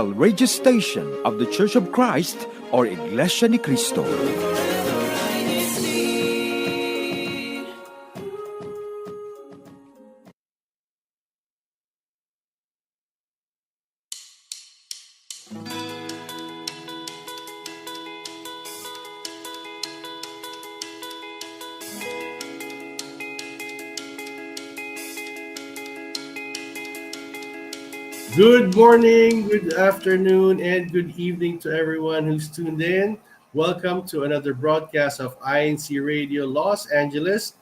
radio station of the Church of Christ or Iglesianicristo. Good morning, good afternoon, and good evening to everyone who's tuned in. Welcome to another broadcast of INCRadio Los Angeles.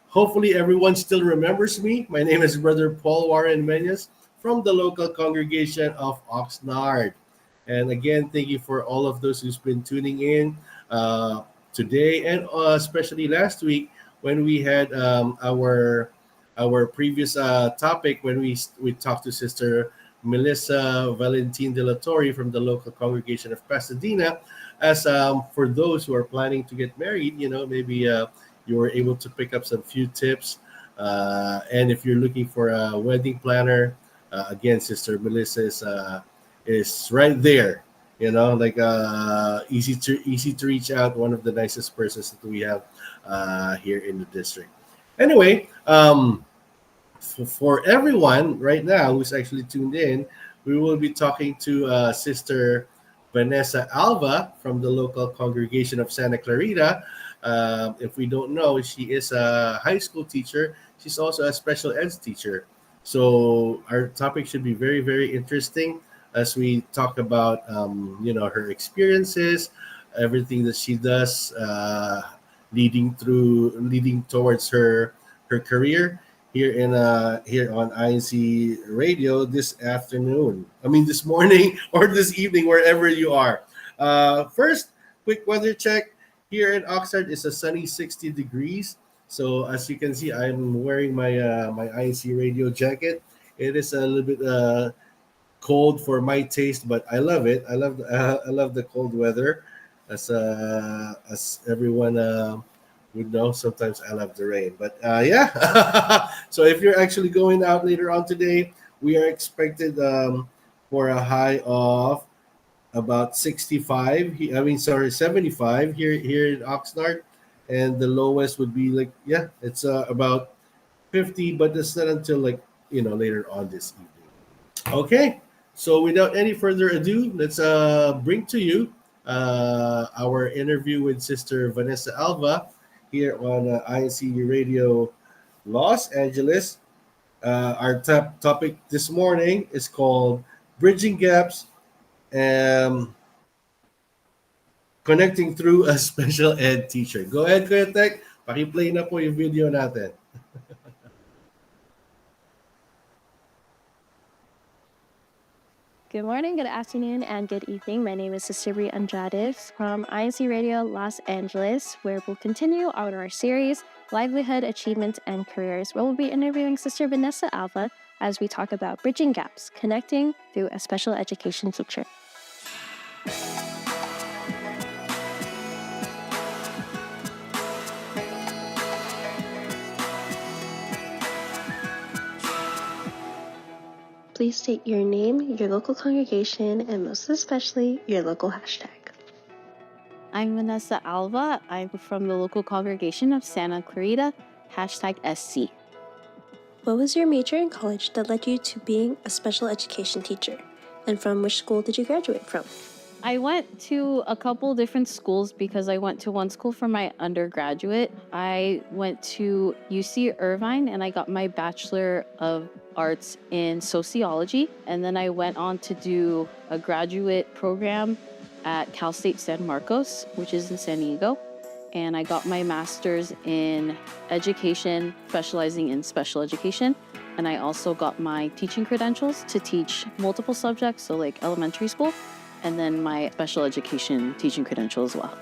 Hopefully, everyone still remembers me. My name is Brother Paul Warren Menyes from the local congregation of Oxnard. And again, thank you for all of those who's been tuning in today and especially last week when we had our previous topic when we talked to Sister Melissa Valentin de la Torre from the local congregation of Pasadena. As for those who are planning to get married, maybe you were able to pick up some few tips. And if you're looking for a wedding planner, again, Sister Melissa is right there. Easy to reach out. One of the nicest persons that we have here in the district. Anyway, for everyone right now who's actually tuned in, we will be talking to Sister Vanessa Alva from the local congregation of Santa Clarita. If we don't know, she is a high school teacher. She's also a special ed teacher. So our topic should be very, very interesting as we talk about, her experiences, everything that she does, leading towards her career here on INC Radio this afternoon. I mean this morning or this evening, wherever you are. First, quick weather check. Here in Oxnard, it's a sunny 60 degrees. So as you can see, I'm wearing my my INC Radio jacket. It is a little bit cold for my taste, but I love it. I love the cold weather. As everyone would know, sometimes I love the rain. But yeah, so if you're actually going out later on today, we are expected for a high of about 65. 75 here in Oxnard, and the lowest would be it's about 50, but it's not until later on this evening. Okay, so without any further ado, let's bring to you our interview with Sister Vanessa Alva here on INC Radio Los Angeles. Our top topic this morning is called Bridging Gaps and Connecting Through a Special Ed Teacher. Go ahead, Kuya Tek. Paki-play na po yung video natin. Good morning, good afternoon, and good evening. My name is Sister Bri Andrade from INC Radio Los Angeles, where we'll continue on our series, Livelihood, Achievement, and Careers, where we'll be interviewing Sister Vanessa Alva as we talk about bridging gaps, connecting through a special education teacher. Please state your name, your local congregation, and most especially your local hashtag. I'm Vanessa Alva. I'm from the local congregation of Santa Clarita, #SC. What was your major in college that led you to being a special education teacher? And from which school did you graduate from? I went to a couple different schools because I went to one school for my undergraduate. I went to UC Irvine and I got my Bachelor of Arts in Sociology. And then I went on to do a graduate program at Cal State San Marcos, which is in San Diego. And I got my master's in education, specializing in special education. And I also got my teaching credentials to teach multiple subjects, so like elementary school, and then my special education teaching credential as well.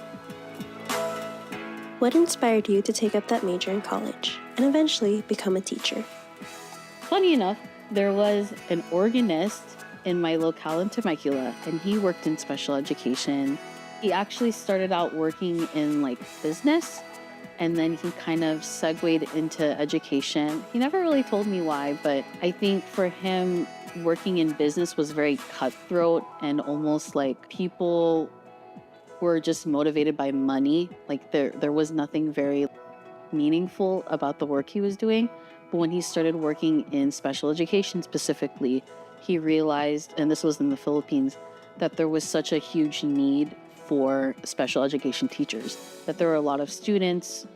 What inspired you to take up that major in college and eventually become a teacher? Funny enough, there was an organist in my locale in Temecula, and he worked in special education. He actually started out working in business, and then he kind of segued into education. He never really told me why, but I think for him, working in business was very cutthroat and almost like people were just motivated by money. Like there was nothing very meaningful about the work he was doing. But when he started working in special education specifically, he realized, and this was in the Philippines, that there was such a huge need for special education teachers, that there were a lot of students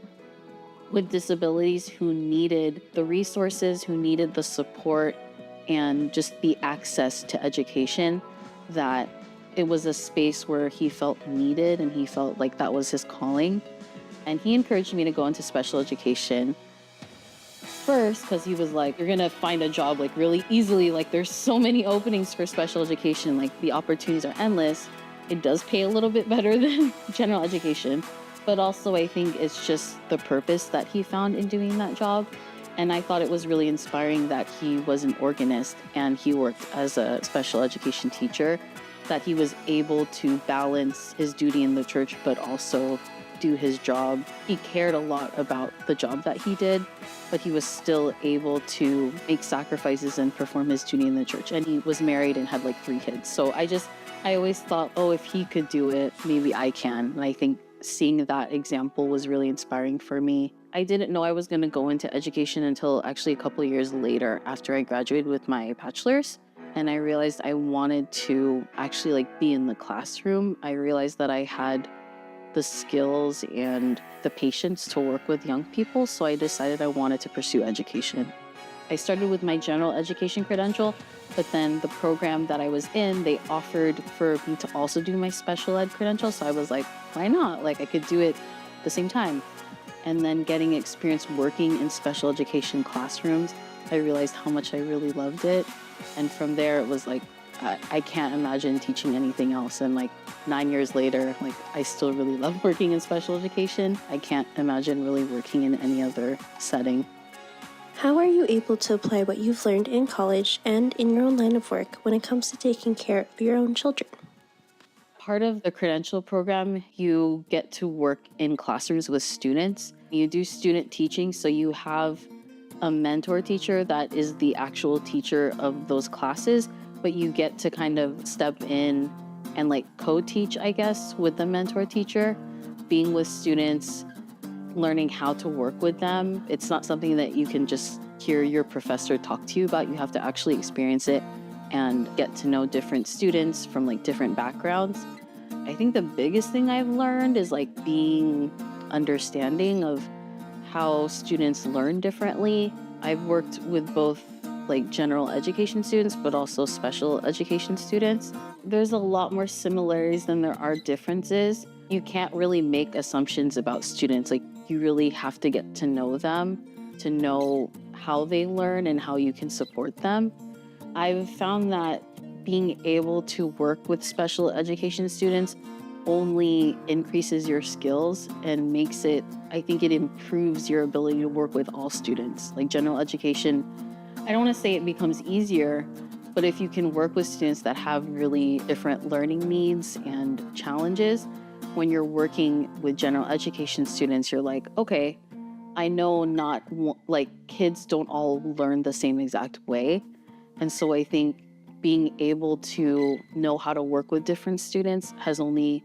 with disabilities who needed the resources, who needed the support, and just the access to education, that it was a space where he felt needed and he felt like that was his calling. And he encouraged me to go into special education first because he was like, you're going to find a job like really easily. Like there's so many openings for special education. Like the opportunities are endless. It does pay a little bit better than general education. But also I think it's just the purpose that he found in doing that job. And I thought it was really inspiring that he was an organist and he worked as a special education teacher, that he was able to balance his duty in the church, but also do his job. He cared a lot about the job that he did, but he was still able to make sacrifices and perform his duty in the church. And he was married and had like 3 kids. So I always thought, oh, if he could do it, maybe I can. And I think seeing that example was really inspiring for me. I didn't know I was going to go into education until actually a couple of years later after I graduated with my bachelor's. And I realized I wanted to actually like be in the classroom. I realized that I had the skills and the patience to work with young people. So I decided I wanted to pursue education. I started with my general education credential, but then the program that I was in, they offered for me to also do my special ed credential. So I was like, why not? Like I could do it at the same time. And then getting experience working in special education classrooms, I realized how much I really loved it. And from there, it was like, I can't imagine teaching anything else. And like 9 years later, like I still really love working in special education. I can't imagine really working in any other setting. How are you able to apply what you've learned in college and in your own line of work when it comes to taking care of your own children? Part of the credential program, you get to work in classrooms with students. You do student teaching, so you have a mentor teacher that is the actual teacher of those classes, but you get to kind of step in and like co-teach, I guess, with the mentor teacher, being with students, learning how to work with them. It's not something that you can just hear your professor talk to you about. You have to actually experience it and get to know different students from like different backgrounds. I think the biggest thing I've learned is like being understanding of how students learn differently. I've worked with both like general education students, but also special education students. There's a lot more similarities than there are differences. You can't really make assumptions about students. Like you really have to get to know them, to know how they learn and how you can support them. I've found that being able to work with special education students only increases your skills and makes it, I think it improves your ability to work with all students. Like general education, I don't want to say it becomes easier, but if you can work with students that have really different learning needs and challenges, when you're working with general education students, you're like, okay, I know not like kids don't all learn the same exact way. And so I think being able to know how to work with different students has only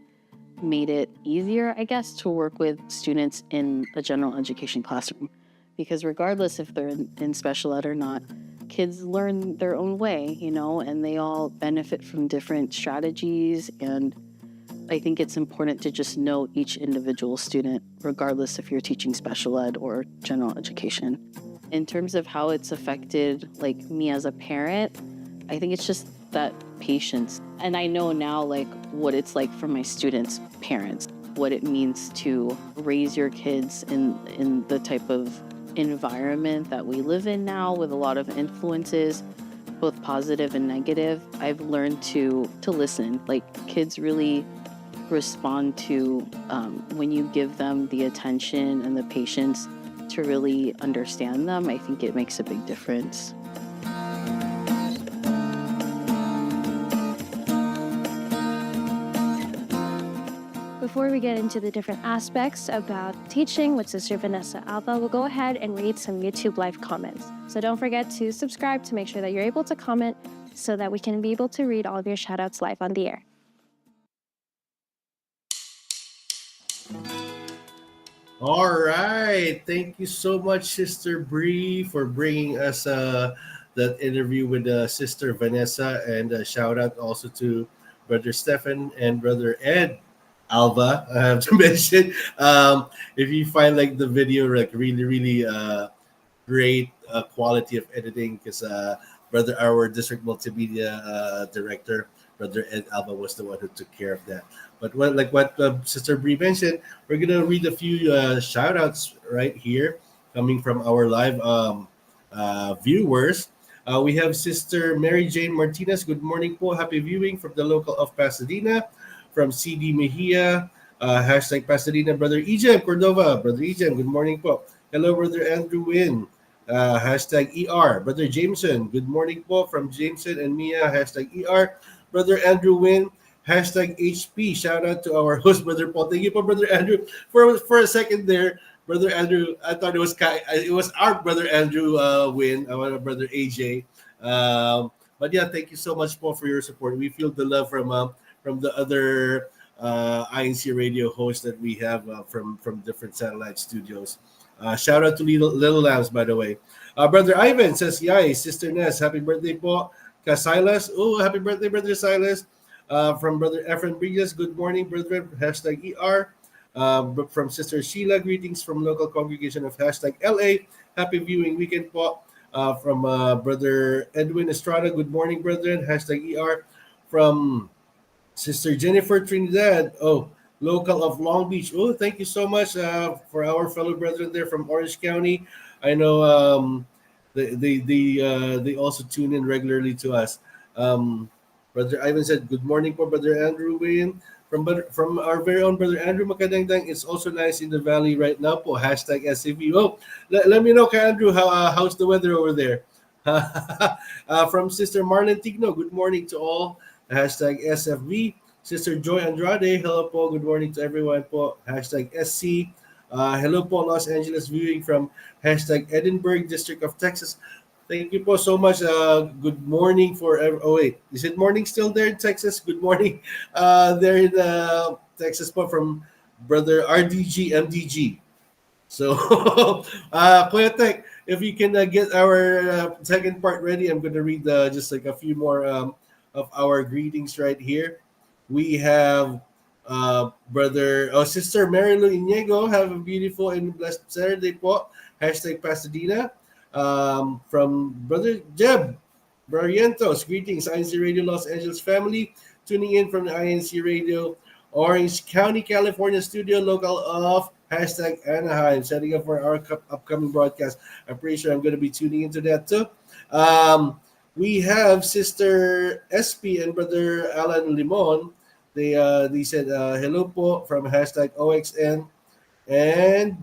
made it easier, I guess, to work with students in a general education classroom. Because regardless if they're in special ed or not, kids learn their own way, you know, and they all benefit from different strategies. And I think it's important to just know each individual student, regardless if you're teaching special ed or general education. In terms of how it's affected, like me as a parent, I think it's just that patience. And I know now, like, what it's like for my students' parents, what it means to raise your kids in the type of environment that we live in now with a lot of influences, both positive and negative. I've learned to listen. Like, kids really respond to when you give them the attention and the patience to really understand them. I think it makes a big difference. Before we get into the different aspects about teaching with Sister Vanessa Alva, we'll go ahead and read some YouTube live comments. So don't forget to subscribe to make sure that you're able to comment so that we can be able to read all of your shoutouts live on the air. All right. Thank you so much, Sister Bree, for bringing us that interview with Sister Vanessa. And shout out also to Brother Stefan and Brother Ed Alva. I have to mention. If you find like the video like really, really great quality of editing, because Brother, our district multimedia director, Brother Ed Alva, was the one who took care of that. But what Sister Bree mentioned, we're gonna read a few shout outs right here coming from our live viewers. We have Sister Mary Jane Martinez. Good morning po. Happy viewing from the local of Pasadena. From CD Mejia. Hashtag Pasadena. Brother Ejem Cordova. Brother Ejem, good morning po. Hello, Brother Andrew Wynn. Hashtag ER. Brother Jameson. Good morning po from Jameson and Mia. Hashtag ER. Brother Andrew Wynn. Hashtag HP. Shout out to our host, Brother Paul. Thank you po, Brother Andrew. For a second there, Brother Andrew, I thought it was our Brother Andrew Wynn, our Brother AJ. But yeah, thank you so much po for your support. We feel the love from the other INC radio hosts that we have from different satellite studios. Shout out to Little Lambs, by the way. Brother Ivan says, "Yay, Sister Ness, happy birthday po." Silas, oh, happy birthday, Brother Silas. From Brother Efren Bridges, good morning, brethren. Hashtag ER. From Sister Sheila, greetings from local congregation of hashtag LA. Happy viewing weekend po. From Brother Edwin Estrada, good morning, brethren. Hashtag ER. From Sister Jennifer Trinidad, oh, local of Long Beach. Oh, thank you so much for our fellow brethren there from Orange County. I know they also tune in regularly to us. Brother Ivan said, "Good morning, po, Brother Andrew Wayne." From our very own Brother Andrew Makadangdang, it's also nice in the valley right now po. Hashtag SCV. Oh, let me know, Kay Andrew, how's the weather over there? From Sister Marlon Tigno, good morning to all. Hashtag SFV. Sister Joy Andrade, hello po. Good morning to everyone po. Hashtag SC. Hello po, Los Angeles viewing from hashtag Edinburgh, District of Texas. Thank you po so much. Good morning oh wait, is it morning still there in Texas? Good morning there in Texas po from Brother RDG MDG. So, Kuya Tech, if you can get our second part ready, I'm going to read just like a few more of our greetings right here. We have Sister Mary Lou Iniego. Have a beautiful and blessed Saturday po. Hashtag Pasadena. From Brother Jeb Barrientos. Greetings, INC Radio Los Angeles family. Tuning in from the INC Radio Orange County, California studio, local of hashtag Anaheim, setting up for our upcoming broadcast. I'm pretty sure I'm going to be tuning into that too. We have Sister SP and Brother Alan Limon. They said hello po from hashtag OXN. And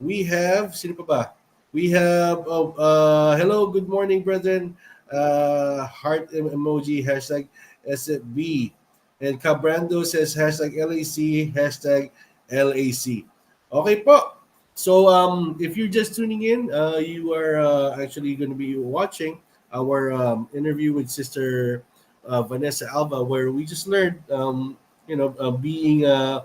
we have, sino pa ba? We have, hello, good morning, brethren. Heart emoji, hashtag SFB. And Cabrando says hashtag LAC, hashtag LAC. Okay po. So if you're just tuning in, you are actually going to be watching our interview with Sister Vanessa Alva, where we just learned, being a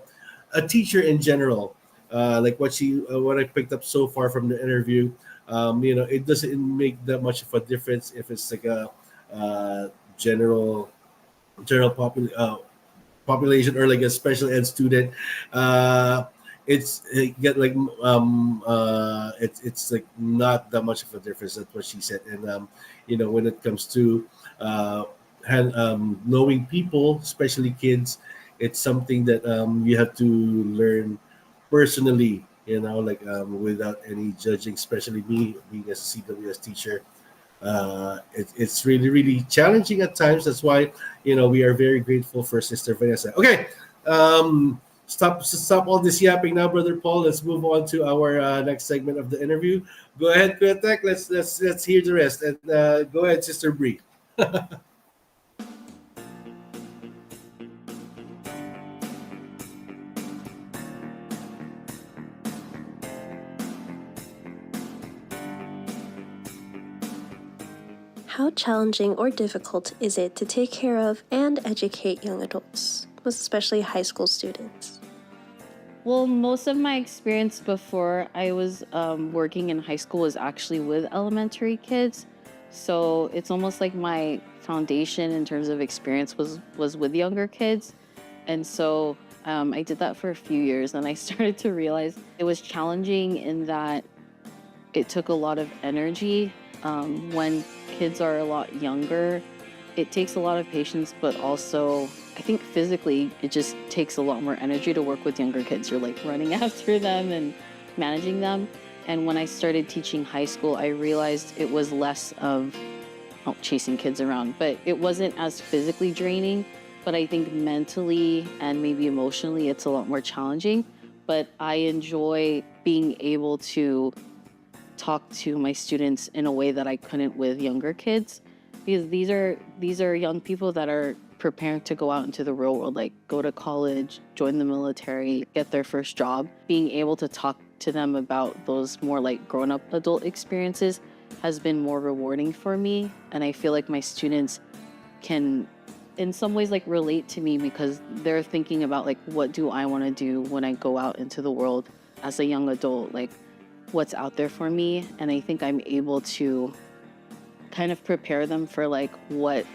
teacher in general. Like what I picked up so far from the interview, it doesn't make that much of a difference if it's like a general population or like a special ed student. It's like not that much of a difference. That's what she said. And when it comes to knowing people, especially kids, it's something that you have to learn personally, without any judging, especially me being a CWS teacher. It's really, really challenging at times. That's why, we are very grateful for Sister Vanessa. Okay. Stop all this yapping now, Brother Paul. Let's move on to our next segment of the interview. Go ahead, Kuyatek. Let's hear the rest. And go ahead, Sister Bree. How challenging or difficult is it to take care of and educate young adults, especially high school students? Well, most of my experience before I was working in high school was actually with elementary kids. So it's almost like my foundation in terms of experience was with younger kids. And so I did that for a few years, and I started to realize it was challenging in that it took a lot of energy. When kids are a lot younger, it takes a lot of patience, but also I think physically it just takes a lot more energy to work with younger kids. You're like running after them and managing them. And when I started teaching high school, I realized it was less of chasing kids around, but it wasn't as physically draining. But I think mentally and maybe emotionally, it's a lot more challenging. But I enjoy being able to talk to my students in a way that I couldn't with younger kids, because these are young people that are preparing to go out into the real world, like go to college, join the military, get their first job. Being able to talk to them about those more like grown-up adult experiences has been more rewarding for me. And I feel like my students can in some ways like relate to me, because they're thinking about like, what do I want to do when I go out into the world as a young adult? Like, what's out there for me? And I think I'm able to kind of prepare them for like what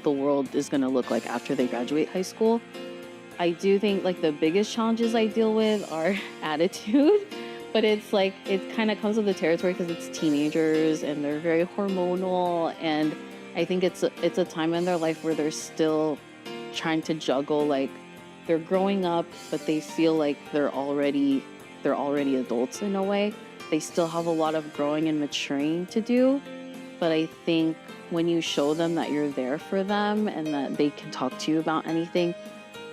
the world is going to look like after they graduate high school. I do think like the biggest challenges I deal with are attitude, but it's like it kind of comes with the territory because it's teenagers and they're very hormonal, and I think it's a time in their life where they're still trying to juggle, like they're growing up, but they feel like they're already adults in a way. They still have a lot of growing and maturing to do. But I think when you show them that you're there for them and that they can talk to you about anything,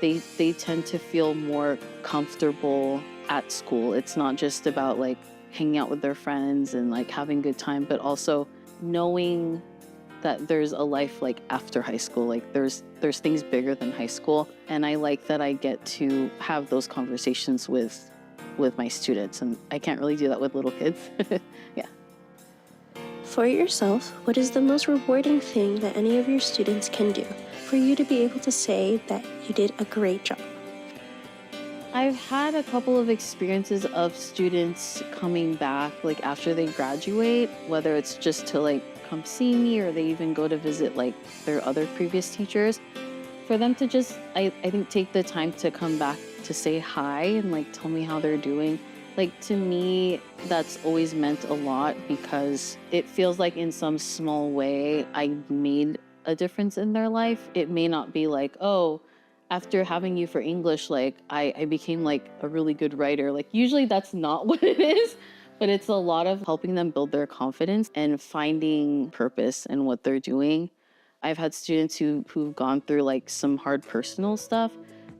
they tend to feel more comfortable at school. It's not just about like hanging out with their friends and like having a good time, but also knowing that there's a life like after high school. Like there's things bigger than high school. And I like that I get to have those conversations with my students, and I can't really do that with little kids. Yeah. For yourself, what is the most rewarding thing that any of your students can do for you to be able to say that you did a great job? I've had a couple of experiences of students coming back like after they graduate, whether it's just to like come see me or they even go to visit like their other previous teachers. For them to just, I think, take the time to come back to say hi and like tell me how they're doing. Like to me, that's always meant a lot, because it feels like in some small way I made a difference in their life. It may not be like, oh, after having you for English, like I became like a really good writer. Like usually that's not what it is, but it's a lot of helping them build their confidence and finding purpose in what they're doing. I've had students who've gone through like some hard personal stuff,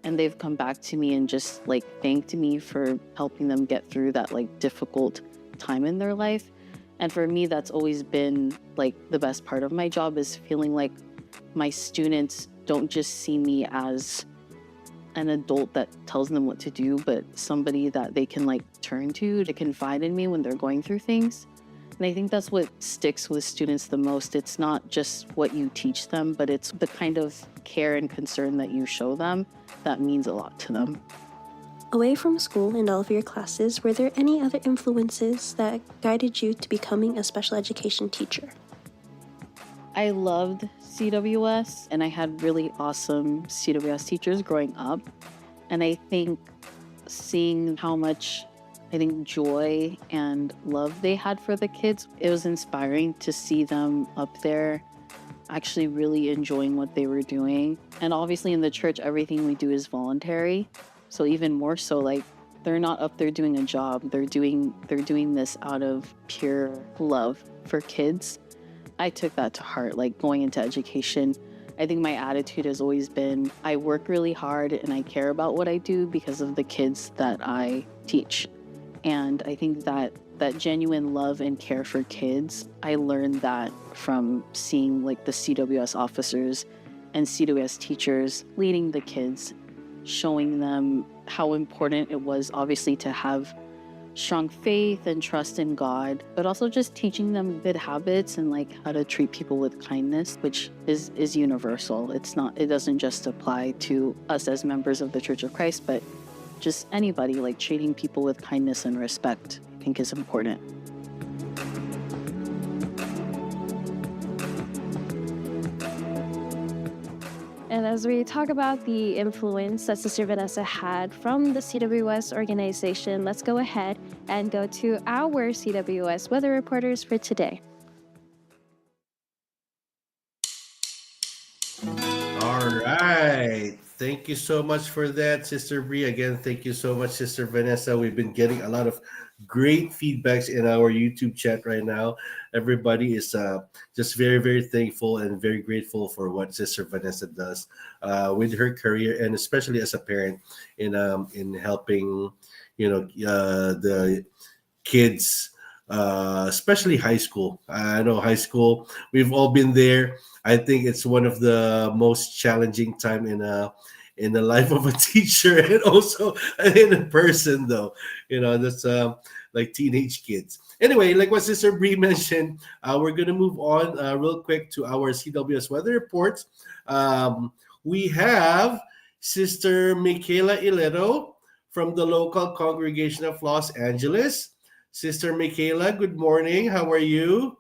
and they've come back to me and just like thanked me for helping them get through that like difficult time in their life. And for me, that's always been like the best part of my job, is feeling like my students don't just see me as an adult that tells them what to do, but somebody that they can like turn to confide in me when they're going through things. And I think that's what sticks with students the most. It's not just what you teach them, but it's the kind of care and concern that you show them that means a lot to them. Away from school and all of your classes, were there any other influences that guided you to becoming a special education teacher? I loved CWS, and I had really awesome CWS teachers growing up. And I think seeing how much joy and love they had for the kids, it was inspiring to see them up there actually really enjoying what they were doing. And obviously in the church, everything we do is voluntary. So even more so, like they're not up there doing a job. They're doing this out of pure love for kids. I took that to heart, like going into education. I think my attitude has always been, I work really hard and I care about what I do because of the kids that I teach. And I think that genuine love and care for kids, I learned that from seeing like the CWS officers and CWS teachers leading the kids, showing them how important it was obviously to have strong faith and trust in God, but also just teaching them good habits and like how to treat people with kindness, which is universal. It doesn't just apply to us as members of the Church of Christ, but just anybody. Like treating people with kindness and respect, I think, is important. And as we talk about the influence that Sister Vanessa had from the CWS organization, let's go ahead and go to our CWS weather reporters for today. All right. Thank you so much for that, Sister Brie. Again, thank you so much, Sister Vanessa. We've been getting a lot of great feedbacks in our YouTube chat right now. Everybody is just very, very thankful and very grateful for what Sister Vanessa does with her career, and especially as a parent in helping, the kids, especially high school. I know high school. We've all been there. I think it's one of the most challenging time in the life of a teacher, and also in a person, though. That's like teenage kids. Anyway, like what Sister Bree mentioned, we're gonna move on real quick to our CWS weather reports. We have Sister Michaela Ileto from the local congregation of Los Angeles. Sister Michaela, good morning. How are you?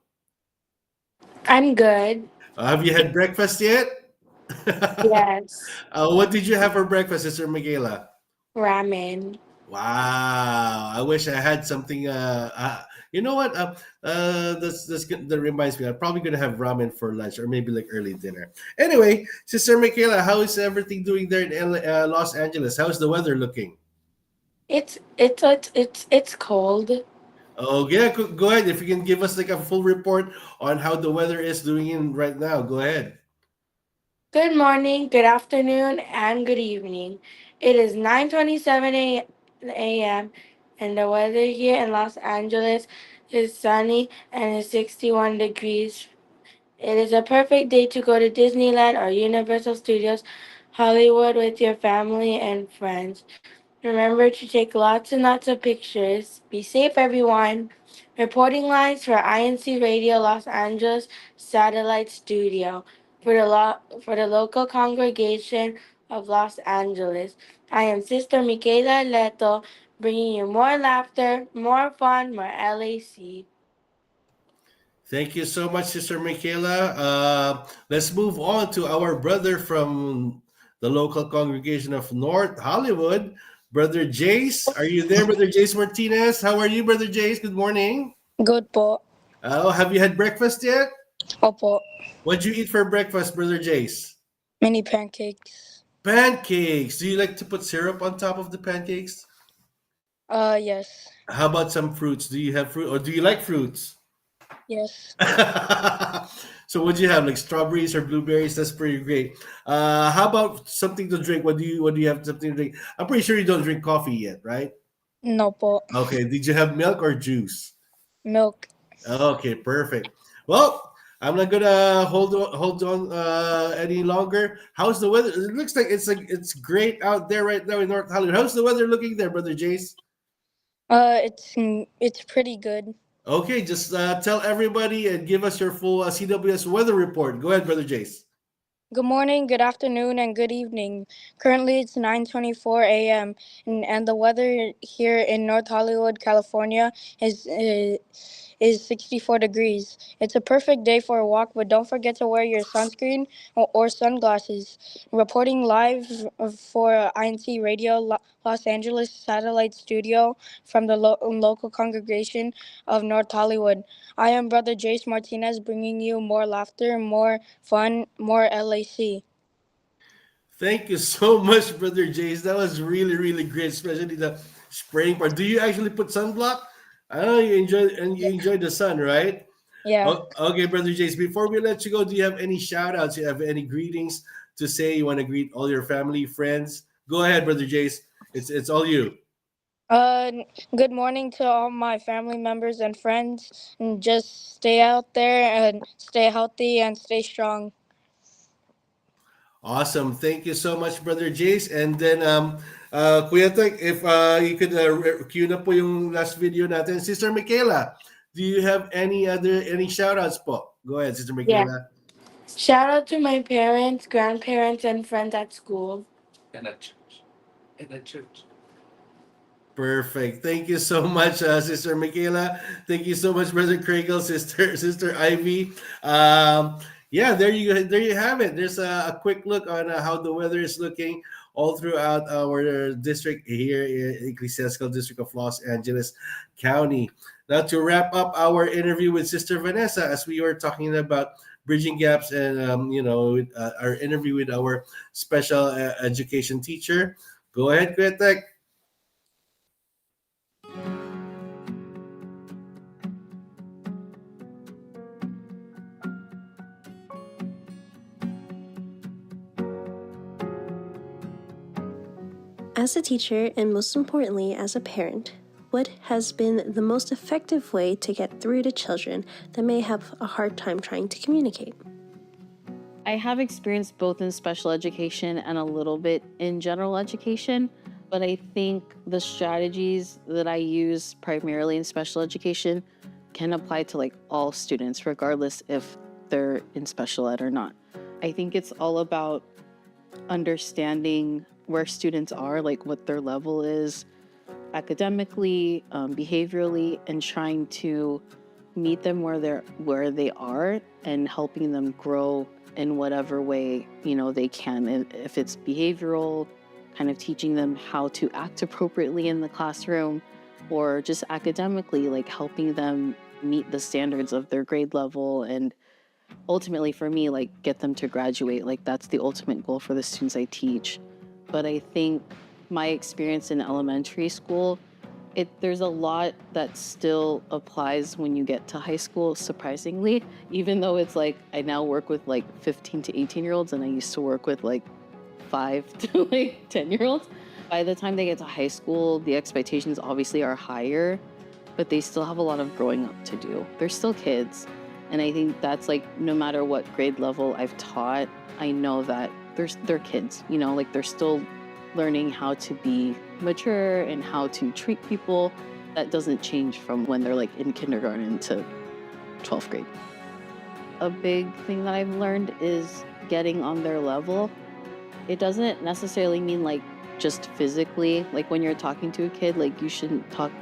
I'm good. Have you had breakfast yet? Yes. What did you have for breakfast, Sister Michaela? Ramen. Wow, I wish I had something. You know what? That reminds me. I'm probably gonna have ramen for lunch, or maybe like early dinner. Anyway, Sister Michaela, how is everything doing there in Los Angeles? How's the weather looking? It's cold. Oh yeah, go ahead. If you can give us like a full report on how the weather is doing in right now, go ahead. Good morning, good afternoon, and good evening. It is 9:27 a.m. and the weather here in Los Angeles is sunny and is 61 degrees. It is a perfect day to go to Disneyland or Universal Studios Hollywood with your family and friends. Remember to take lots and lots of pictures. Be safe, everyone. Reporting lines for INCRadio Los Angeles Satellite Studio for the local congregation of Los Angeles. I am Sister Michaela Leto, bringing you more laughter, more fun, more LAC. Thank you so much, Sister Michaela. Let's move on to our brother from the local congregation of North Hollywood, Brother Jace. Are you there, Brother Jace Martinez? How are you, Brother Jace? Good morning. Good po. Oh, have you had breakfast yet? Opo. What'd you eat for breakfast, Brother Jace? Mini pancakes. Pancakes. Do you like to put syrup on top of the pancakes? Yes. How about some fruits? Do you have fruit, or do you like fruits? Yes. So what'd you have, like strawberries or blueberries? That's pretty great. How about something to drink? What do you have something to drink? I'm pretty sure you don't drink coffee yet, right? No po. Okay. Did you have milk or juice? Milk. Okay, perfect. Well, I'm not gonna hold on any longer. How's the weather? It looks like it's great out there right now in North Hollywood. How's the weather looking there, Brother Jace? It's pretty good. Okay, just tell everybody and give us your full CWS weather report. Go ahead, Brother Jace. Good morning, good afternoon, and good evening. Currently, it's 9:24 a.m. And the weather here in North Hollywood, California, is 64 degrees. It's a perfect day for a walk, but don't forget to wear your sunscreen or sunglasses. Reporting live for INC Radio Los Angeles Satellite Studio from the local congregation of North Hollywood. I am Brother Jace Martinez, bringing you more laughter, more fun, more LAC. Thank you so much, Brother Jace. That was really, really great, especially the spraying part. Do you actually put sunblock? I know you enjoy the sun, right? Yeah. Okay, Brother Jace. Before we let you go, do you have any shout outs? You have any greetings to say? You want to greet all your family, friends? Go ahead, Brother Jace. It's all you. Uh, Good morning to all my family members and friends. And just stay out there and stay healthy and stay strong. Awesome. Thank you so much, Brother Jace. And then, Kuya Tek, if you could cue na po yung last video natin. Sister Michaela, do you have any shout-outs po? Go ahead, Sister Yeah. Michaela. Shout out to my parents, grandparents, and friends at school. And at church. And at church. Perfect. Thank you so much, Sister Michaela. Thank you so much, Brother Craigel, Sister Ivy. Yeah, there you have it. There's a quick look on how the weather is looking all throughout our district here in Ecclesiastical District of Los Angeles County. Now, to wrap up our interview with Sister Vanessa, as we were talking about bridging gaps and our interview with our special education teacher. Go ahead, Kuya Tek. As a teacher, and most importantly, as a parent, what has been the most effective way to get through to children that may have a hard time trying to communicate? I have experience both in special education and a little bit in general education, but I think the strategies that I use primarily in special education can apply to like all students, regardless if they're in special ed or not. I think it's all about understanding where students are, like what their level is academically, behaviorally, and trying to meet them where they are and helping them grow in whatever way they can. And if it's behavioral, kind of teaching them how to act appropriately in the classroom, or just academically, like helping them meet the standards of their grade level, and ultimately for me, like get them to graduate. Like that's the ultimate goal for the students I teach. But I think my experience in elementary school, there's a lot that still applies when you get to high school, surprisingly, even though it's like I now work with like 15 to 18-year-olds and I used to work with like 5 to like 10-year-olds. By the time they get to high school, the expectations obviously are higher, but they still have a lot of growing up to do. They're still kids. And I think that's like no matter what grade level I've taught, I know that they're kids, like they're still learning how to be mature and how to treat people. That doesn't change from when they're like in kindergarten to 12th grade. A big thing that I've learned is getting on their level. It doesn't necessarily mean like just physically, like when you're talking to a kid, like you shouldn't talk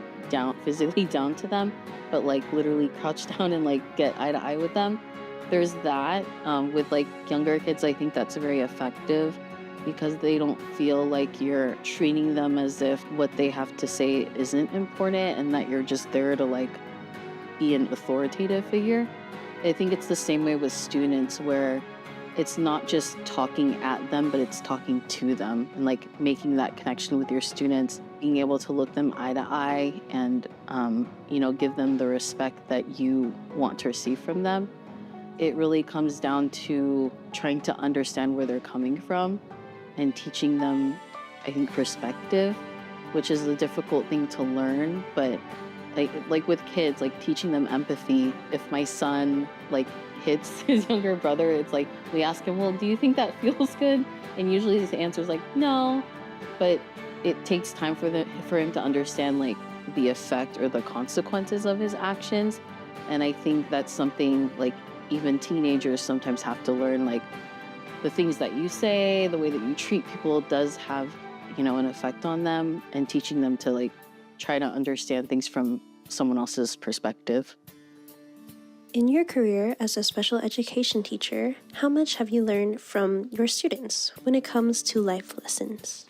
physically down to them, but like literally crouch down and like get eye to eye with them. There's that. With like younger kids, I think that's very effective because they don't feel like you're treating them as if what they have to say isn't important and that you're just there to like be an authoritative figure. I think it's the same way with students where it's not just talking at them, but it's talking to them and like making that connection with your students, being able to look them eye to eye and, give them the respect that you want to receive from them. It really comes down to trying to understand where they're coming from and teaching them, I think, perspective, which is a difficult thing to learn, but like with kids, like teaching them empathy. If my son like hits his younger brother, it's like we ask him, well, do you think that feels good? And usually his answer is like, no, but it takes time for him to understand like the effect or the consequences of his actions. And I think that's something like even teenagers sometimes have to learn, like the things that you say, the way that you treat people does have, an effect on them, and teaching them to like try to understand things from someone else's perspective. In your career as a special education teacher, how much have you learned from your students when it comes to life lessons?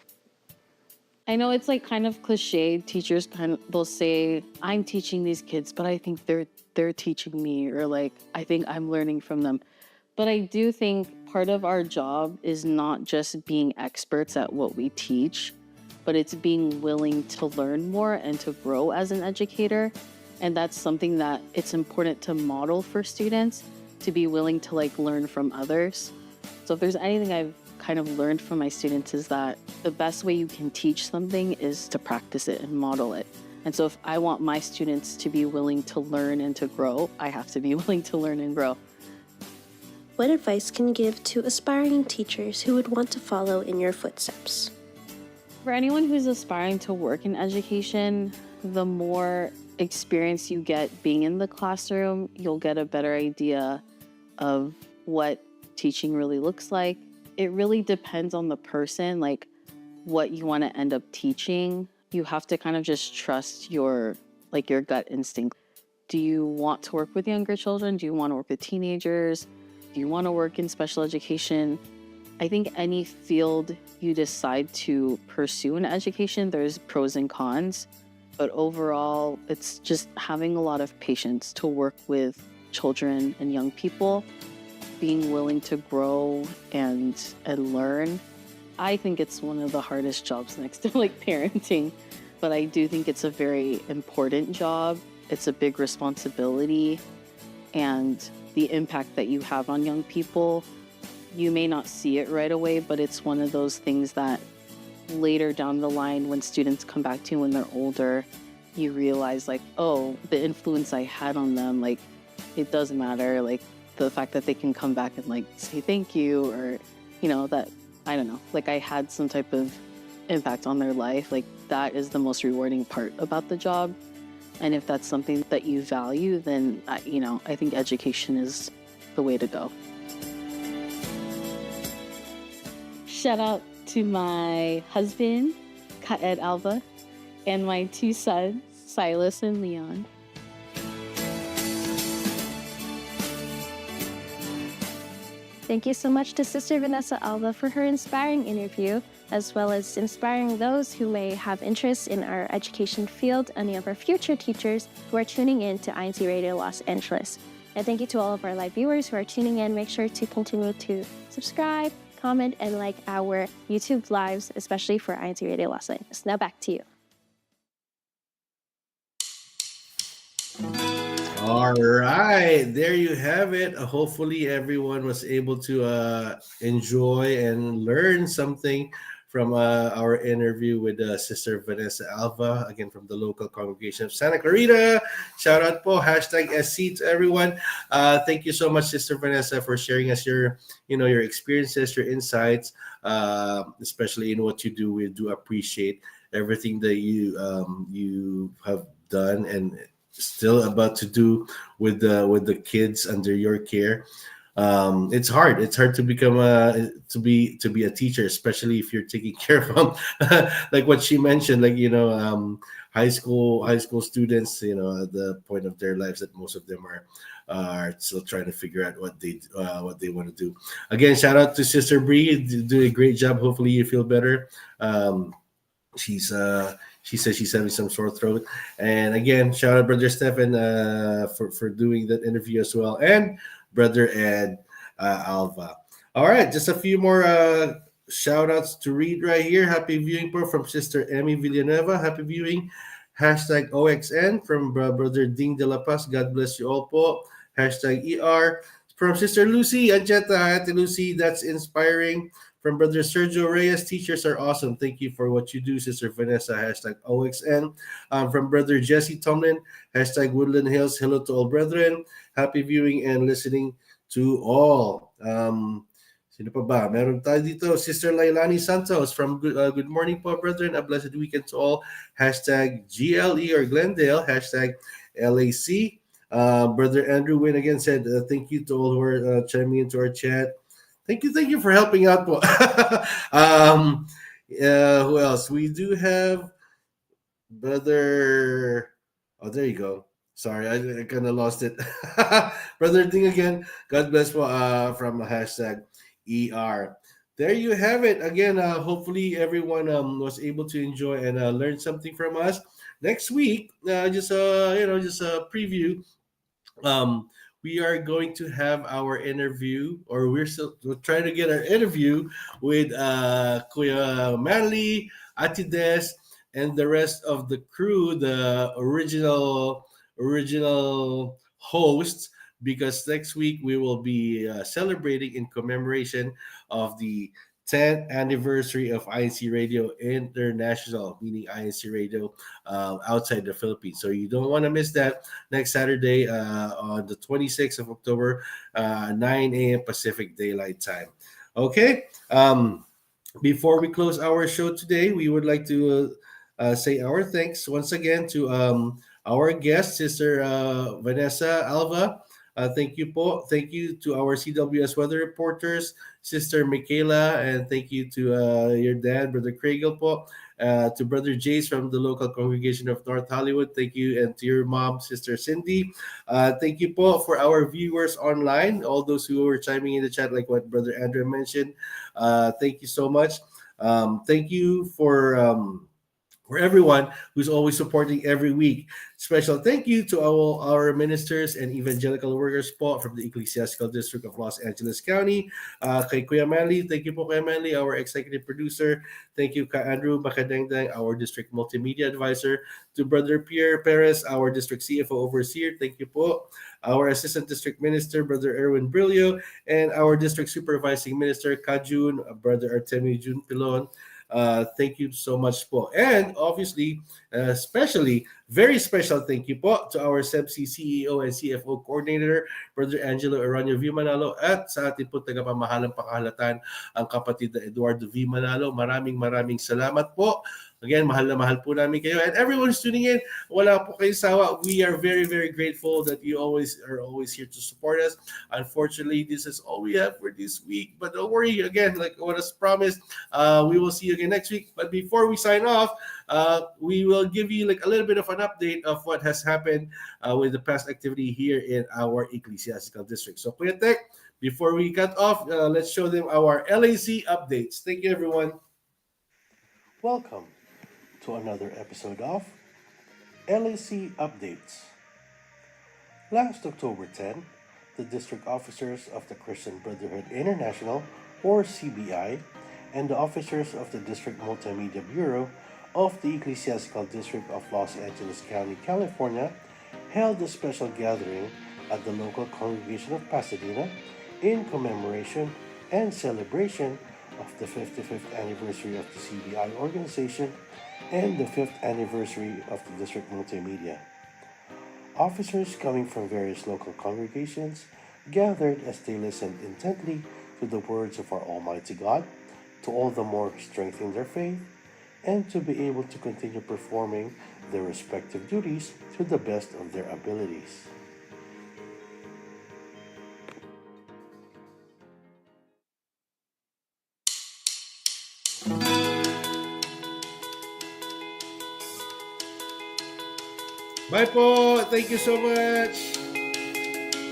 I know it's like kind of cliche. Teachers they'll say, I'm teaching these kids, but I think they're teaching me, or like, I think I'm learning from them. But I do think part of our job is not just being experts at what we teach, but it's being willing to learn more and to grow as an educator. And that's something that it's important to model for students, to be willing to like learn from others. So if there's anything I've kind of learned from my students is that the best way you can teach something is to practice it and model it. And so if I want my students to be willing to learn and to grow, I have to be willing to learn and grow. What advice can you give to aspiring teachers who would want to follow in your footsteps? For anyone who's aspiring to work in education, the more experience you get being in the classroom, you'll get a better idea of what teaching really looks like. It really depends on the person, like what you want to end up teaching. You have to kind of just trust your gut instinct. Do you want to work with younger children? Do you want to work with teenagers? Do you want to work in special education? I think any field you decide to pursue in education, there's pros and cons. But overall, it's just having a lot of patience to work with children and young people, being willing to grow and learn. I think it's one of the hardest jobs next to parenting, but I do think it's a very important job. It's a big responsibility, and the impact that you have on young people, you may not see it right away, but it's one of those things that later down the line, when students come back to you when they're older, you realize oh, the influence I had on them, it doesn't matter. The fact that they can come back and say thank you, or, that, I don't know, I had some type of impact on their life. That is the most rewarding part about the job. And if that's something that you value, then, I think education is the way to go. Shout out to my husband, Kaed Alva, and my two sons, Silas and Leon. Thank you so much to Sister Vanessa Alva for her inspiring interview, as well as inspiring those who may have interest in our education field, any of our future teachers who are tuning in to INCRadio Los Angeles. And thank you to all of our live viewers who are tuning in. Make sure to continue to subscribe, comment, and like our YouTube lives, especially for INCRadio Los Angeles. Now back to you. All right, there you have it. Hopefully, everyone was able to enjoy and learn something from our interview with Sister Vanessa Alva, again from the local congregation of Santa Clarita. Shout out po, hashtag SC to everyone. Thank you so much, Sister Vanessa, for sharing us your experiences, your insights, especially in what you do. We do appreciate everything that you have done and still about to do with the kids under your care. It's hard to become to be a teacher, especially if you're taking care of like what she mentioned, high school students, at the point of their lives that most of them are still trying to figure out what they want to do. Again, shout out to Sister Bree, do a great job. Hopefully you feel better. She says she's having some sore throat. And again, shout out Brother Stephen for doing that interview as well, and Brother Ed Alva. All right, just a few more shout outs to read right here. Happy viewing po from Sister Emmy Villanueva. Happy viewing. Hashtag OXN from Brother Ding de la Paz. God bless you all po. Hashtag ER from Sister Lucy Anjeta. Hi, Lucy. That's inspiring. From Brother Sergio Reyes, teachers are awesome. Thank you for what you do, Sister Vanessa. Hashtag OXN. From Brother Jesse Tomlin, hashtag Woodland Hills. Hello to all brethren. Happy viewing and listening to all. Sino pa ba? Meron tayo dito. Sister Lailani Santos from Good Morning po, brethren. A blessed weekend to all. Hashtag GLE or Glendale. Hashtag LAC. Brother Andrew Wynn again said, thank you to all who are chiming into our chat. Thank you for helping out. Who else? We do have Brother. Oh, there you go. Sorry, I kind of lost it. Brother Ding again. God bless from hashtag ER. There you have it. Again, hopefully everyone was able to enjoy and learn something from us. Next week, just a preview. We are going to have our interview, or we're trying to get our interview with Kuya Manly, Atides, and the rest of the crew, the original hosts, because next week we will be celebrating in commemoration of the 10th anniversary of INC Radio International, meaning INC Radio outside the Philippines. So you don't want to miss that next Saturday on the 26th of October, 9 a.m. Pacific Daylight Time. Okay. Before we close our show today, we would like to say our thanks once again to our guest, Sister Vanessa Alva. Thank you po. Thank you to our CWS weather reporters, Sister Michaela, and thank you to your dad, Brother Craigle po. To Brother Jace from the local congregation of North Hollywood, thank you, and to your mom, Sister Cindy. Thank you po for our viewers online, all those who were chiming in the chat, like what Brother Andrew mentioned. Thank you so much. Thank you for everyone who's always supporting every week. Special thank you to all our ministers and evangelical workers po from the Ecclesiastical District of Los Angeles County. Kay Kuya Manly, thank you po Kuya Manly, our executive producer. Thank you Ka Andrew Makadengdeng, our district multimedia advisor. To Brother Pierre Perez, our district CFO overseer, thank you po. Our assistant district minister, Brother Erwin Brillo, and our district supervising minister, Kajun, Brother Artemio Jun Pilon. Thank you so much po. And obviously, especially, very special thank you po to our SEBC CEO and CFO coordinator, Brother Angelo Aranio V. Manalo, at sa ating po tagapamahalang pakahalatan, ang kapatid na Eduardo V. Manalo. Maraming salamat po. Again, mahal na mahal po namin kayo. And everyone who's tuning in, wala po kayo sawa. We are very grateful that you are always here to support us. Unfortunately, this is all we have for this week. But don't worry, again, like what was promised, we will see you again next week. But before we sign off, we will give you like a little bit of an update of what has happened with the past activity here in our ecclesiastical district. So, Kuya Tek, before we cut off, let's show them our LAC updates. Thank you, everyone. Welcome to another episode of LAC Updates. Last October 10, the district officers of the Christian Brotherhood International, or CBI, and the officers of the District Multimedia Bureau of the Ecclesiastical District of Los Angeles County, California, held a special gathering at the local congregation of Pasadena in commemoration and celebration of the 55th anniversary of the CBI organization and the 5th anniversary of the District Multimedia. Officers coming from various local congregations gathered as they listened intently to the words of our Almighty God, to all the more strengthen their faith, and to be able to continue performing their respective duties to the best of their abilities. Bye po. Thank you so much.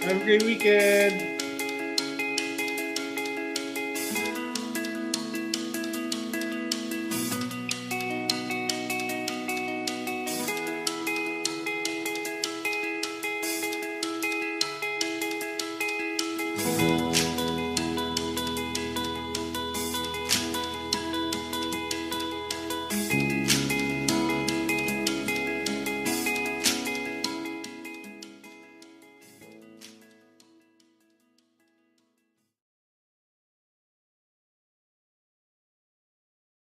Have a great weekend.